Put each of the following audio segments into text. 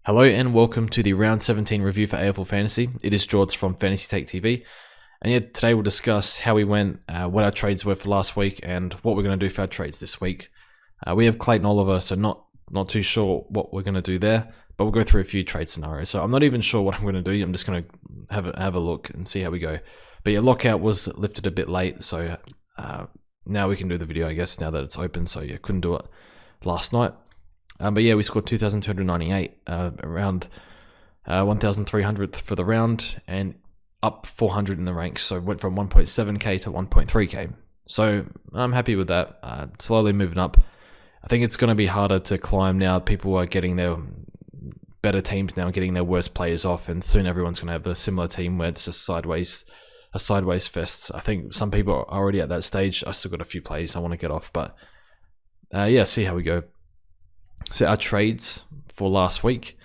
Hello and welcome to the Round 17 review for AFL Fantasy. It is George from Fantasy Take TV. And yeah, today we'll discuss how we went, what our trades were for last week, and what we're going to do for our trades this week. We have Clayton Oliver, so not too sure what we're going to do there, but we'll go through a few trade scenarios. So I'm not even sure what I'm going to do. I'm just going to have a look and see how we go. But yeah, lockout was lifted a bit late, so now we can do the video, I guess, now that it's open. So yeah, couldn't do it last night. But yeah, we scored 2,298, around 1,300th for the round, and up 400 in the ranks. So went from 1.7k to 1.3k. So I'm happy with that. Slowly moving up. I think it's going to be harder to climb now. People are getting their better teams now, getting their worst players off, and soon everyone's going to have a similar team where it's just a sideways fest. I think some people are already at that stage. I still got a few plays I want to get off, but yeah, see how we go. So our trades for last week,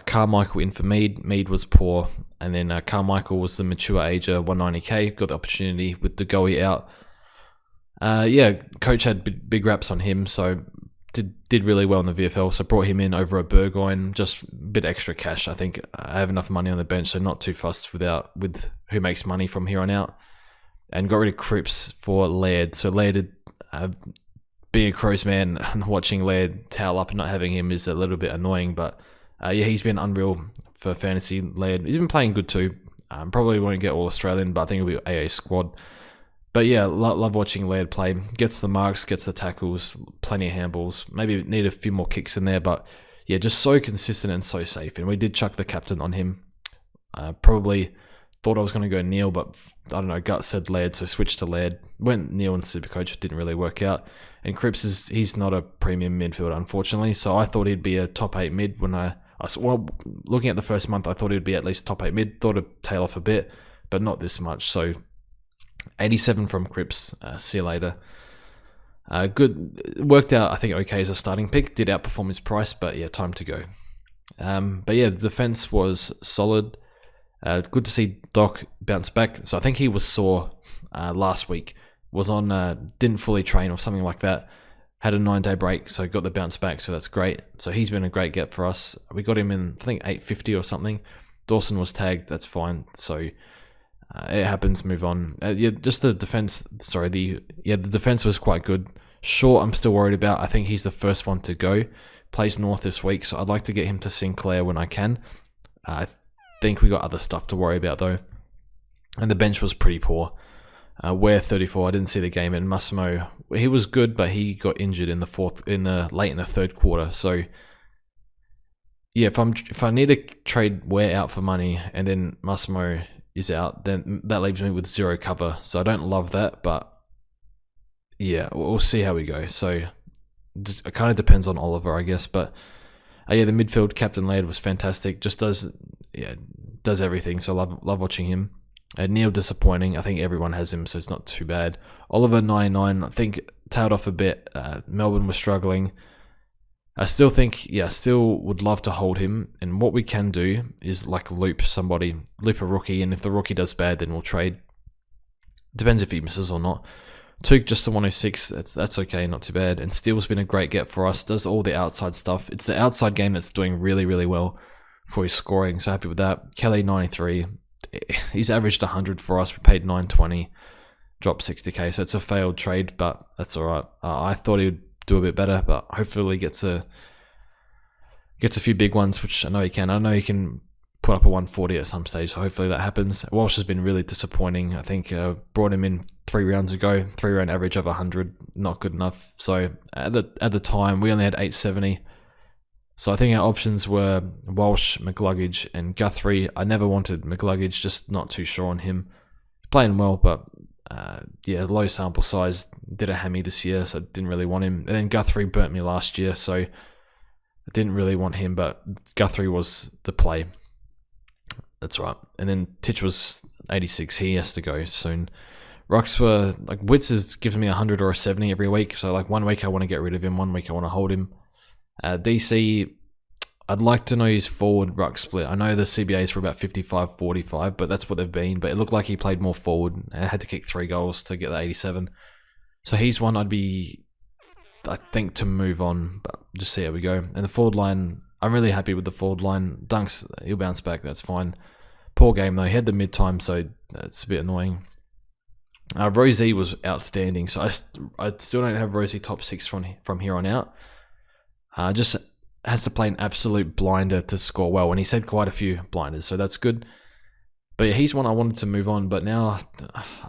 Carmichael in for Mead. Mead was poor, and then Carmichael was the mature ager, 190k. Got the opportunity with DeGoey out. Yeah, coach had big raps on him, so did really well in the VFL. So brought him in over a Burgoyne, just a bit extra cash. I think I have enough money on the bench, so not too fussed with who makes money from here on out. And got rid of Cripps for Laird. So Laird being a Crows man and watching Laird towel up and not having him is a little bit annoying, but yeah, he's been unreal for fantasy. Laird, he's been playing good too. Probably won't get all Australian, but I think it'll be AA squad. But yeah, love watching Laird play. Gets the marks, gets the tackles, plenty of handballs. Maybe need a few more kicks in there, but yeah, just so consistent and so safe. And we did chuck the captain on him. Probably thought I was going to go Neil, but I don't know, gut said Laird, so switched to Laird. Went Neil and Supercoach, didn't really work out. And Cripps, he's not a premium midfielder, unfortunately, so I thought he'd be a top 8 mid when looking at the first month, I thought he'd be at least top 8 mid. Thought it'd tail off a bit, but not this much. So 87 from Cripps, see you later. Good, worked out, I think, okay as a starting pick. Did outperform his price, but yeah, time to go. But yeah, the defense was solid. Good to see Doc bounce back. So I think he was sore last week. Was on, didn't fully train or something like that. Had a 9-day break, so got the bounce back, so that's great. So he's been a great get for us. We got him in, I think, 850 or something. Dawson was tagged, that's fine. So it happens, move on. Yeah, just the defense, the defense was quite good. Short, I'm still worried about. I think he's the first one to go. Plays North this week, so I'd like to get him to Sinclair when I can. I think we got other stuff to worry about though. And the bench was pretty poor. Ware 34, I didn't see the game, and Massimo, he was good, but he got injured in the late in the third quarter. So yeah, if I need to trade Ware out for money and then Massimo is out, then that leaves me with zero cover. So I don't love that, but yeah, we'll see how we go. So it kind of depends on Oliver, I guess. But yeah, the midfield captain Laird was fantastic. Just does everything. So love watching him. Neil disappointing. I think everyone has him, so it's not too bad. Oliver 99, I think tailed off a bit. Melbourne was struggling. I still think, still would love to hold him. And what we can do is like loop a rookie, and if the rookie does bad, then we'll trade. Depends if he misses or not. Took just a 106. That's okay, not too bad. And Steele's been a great get for us. Does all the outside stuff. It's the outside game that's doing really, really well for his scoring. So happy with that. Kelly 93. He's averaged 100 for us. We paid 920, dropped 60k. So it's a failed trade, but that's all right. I thought he would do a bit better, but hopefully he gets a few big ones, which I know he can. I know he can put up a 140 at some stage, so hopefully that happens. Walsh has been really disappointing. I think brought him in 3 rounds ago, 3-round average of 100, not good enough. So at the time, we only had 870. So I think our options were Walsh, McLuggage, and Guthrie. I never wanted McLuggage, just not too sure on him. He's playing well, but low sample size. Did a hammy this year, so I didn't really want him. And then Guthrie burnt me last year, so I didn't really want him, but Guthrie was the play. That's right. And then Titch was 86. He has to go soon. Rucks were, like, Witz is giving me 100 or a 70 every week, so like 1 week I want to get rid of him, 1 week I want to hold him. DC, I'd like to know his forward ruck split. I know the CBAs were about 55-45, but that's what they've been. But it looked like he played more forward and had to kick 3 goals to get the 87. So he's one I'd be, I think, to move on, but just see how we go. And the forward line, I'm really happy with the forward line. Dunks, he'll bounce back, that's fine. Poor game though, he had the mid-time, so that's a bit annoying. Rosie was outstanding, so I still don't have Rosie top 6 from here on out. Just has to play an absolute blinder to score well, and he's had quite a few blinders, so that's good. But yeah, he's one I wanted to move on, but now,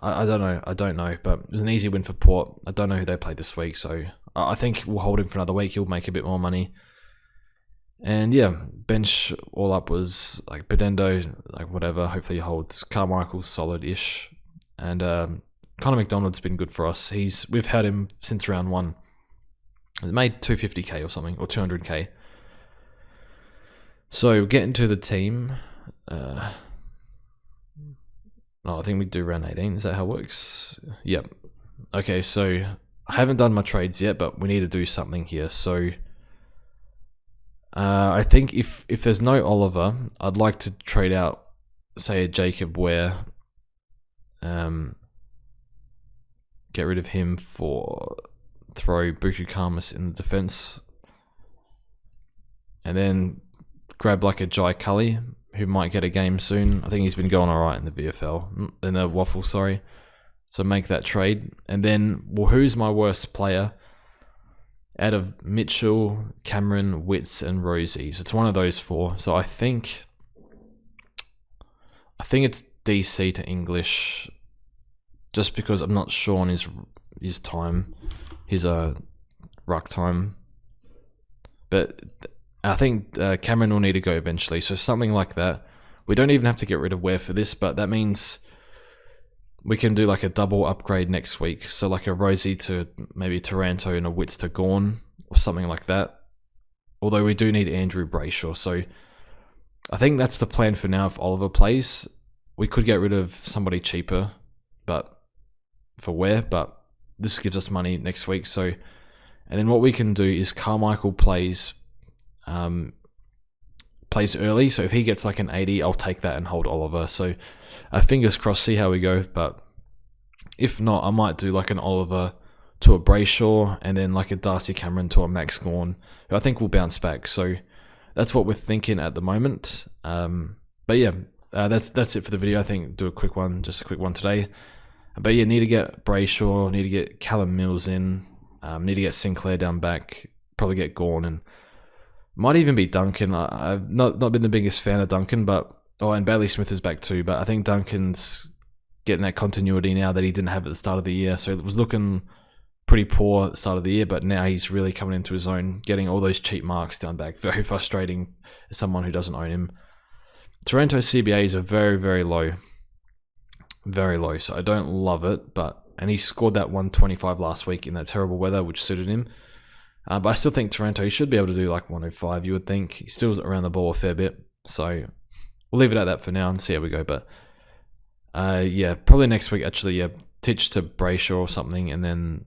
I don't know, but it was an easy win for Port. I don't know who they played this week, so I think we'll hold him for another week. He'll make a bit more money. And yeah, bench all up was like Bedendo, like whatever, hopefully he holds. Carmichael, solid-ish. And Connor McDonald's been good for us. We've had him since round 1. It made 250k or something, or 200k. So getting to the team. No, I think we do round 18. Is that how it works? Yep. Okay, so I haven't done my trades yet, but we need to do something here. So I think if there's no Oliver, I'd like to trade out, say, a Jacob Ware. Get rid of him for throw Buku Karmas in the defense, and then grab like a Jai Cully who might get a game soon. I think he's been going alright in the VFL, in the Waffle, sorry. So make that trade, and then who's my worst player out of Mitchell, Cameron, Witts, and Rosie? So it's one of those 4. So I think it's DC to English, just because I'm not sure on his time, his ruck time. But I think Cameron will need to go eventually, so something like that. We don't even have to get rid of Ware for this, but that means we can do like a double upgrade next week. So like a Rosie to maybe Taranto and a Witts to Gawn, or something like that. Although we do need Andrew Brayshaw, so I think that's the plan for now if Oliver plays. We could get rid of somebody cheaper, but for Ware, but this gives us money next week. So, and then what we can do is Carmichael plays early. So if he gets like an 80, I'll take that and hold Oliver. So fingers crossed, see how we go. But if not, I might do like an Oliver to a Brayshaw, and then like a Darcy Cameron to a Max Gawn, who I think will bounce back. So that's what we're thinking at the moment. But yeah, that's it for the video. I think do a quick one, just a quick one today. But yeah, need to get Brayshaw, need to get Callum Mills in, need to get Sinclair down back, probably get Gawn, and might even be Duncan. I've not been the biggest fan of Duncan, but and Bailey Smith is back too. But I think Duncan's getting that continuity now that he didn't have at the start of the year. So it was looking pretty poor at the start of the year, but now he's really coming into his own, getting all those cheap marks down back. Very frustrating as someone who doesn't own him. Toronto CBAs are very, very low. Very low, so I don't love it, and he scored that 125 last week in that terrible weather, which suited him. But I still think Toronto, he should be able to do like 105, you would think. He's still around the ball a fair bit, so we'll leave it at that for now and see how we go. But yeah, probably next week, actually, yeah, Titch to Brayshaw or something, and then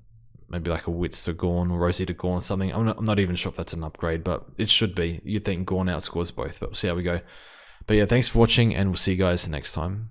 maybe like a Witts to Gawn or Rosie to Gawn or something. I'm not even sure if that's an upgrade, but it should be. You'd think Gawn outscores both, but we'll see how we go. But yeah, thanks for watching, and we'll see you guys next time.